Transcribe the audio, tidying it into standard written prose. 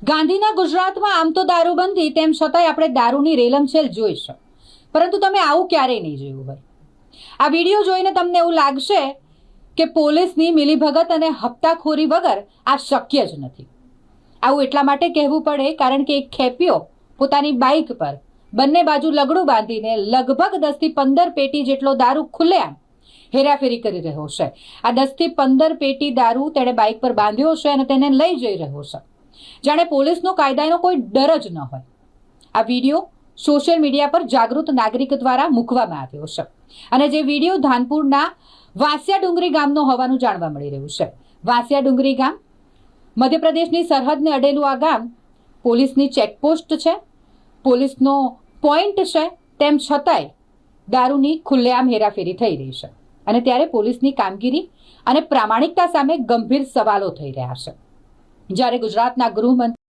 ગાંધીના ગુજરાતમાં આમ તો દારૂબંધી, તેમ છતાંય આપણે દારૂની રેલમછેલ જોઈ છે, પરંતુ તમે આવું ક્યારેય નહીં જોયું હોય. આ વિડીયો જોઈને તમને એવું લાગશે કે પોલીસની મિલીભગત અને હપ્તાખોરી વગર આ શક્ય જ નથી. આવું એટલા માટે કહેવું પડે કારણ કે એક ખેપિયો પોતાની બાઇક પર બંને બાજુ લગડું બાંધીને લગભગ 10 થી 15 પેટી જેટલો દારૂ ખુલ્લેઆમ હેરાફેરી કરી રહ્યો છે. આ 10 થી 15 પેટી દારૂ તેણે બાઇક પર બાંધ્યો છે અને તેને લઈ જઈ રહ્યો છે, જાણે પોલીસનો કાયદાનો કોઈ ડર જ ન હોય. આ વિડીયો સોશિયલ મીડિયા પર જાગૃત નાગરિક દ્વારા મૂકવામાં આવ્યો છે અને જે વિડીયો ધાનપુરના વાસિયા ડુંગરી ગામનો હોવાનું જાણવા મળી રહ્યું છે. વાસિયા ડુંગરી ગામ મધ્યપ્રદેશની સરહદને અડેલું આ ગામ પોલીસની ચેકપોસ્ટ છે, પોલીસનો પોઈન્ટ છે, તેમ છતાંય દારૂની ખુલ્લેઆમ હેરાફેરી થઈ રહી છે અને ત્યારે પોલીસની કામગીરી અને પ્રામાણિકતા સામે ગંભીર સવાલો થઈ રહ્યા છે. જ્યારે ગુજરાતના ગૃહમંત્રી